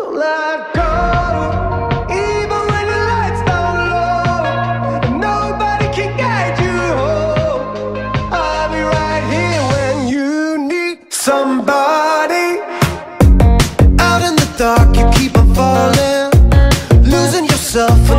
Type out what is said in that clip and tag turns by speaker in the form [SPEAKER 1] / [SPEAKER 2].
[SPEAKER 1] Don't let go, even when the lights down low, and nobody can guide you home. I'll be right here when you need somebody. Out in the dark, you keep on falling, losing yourself.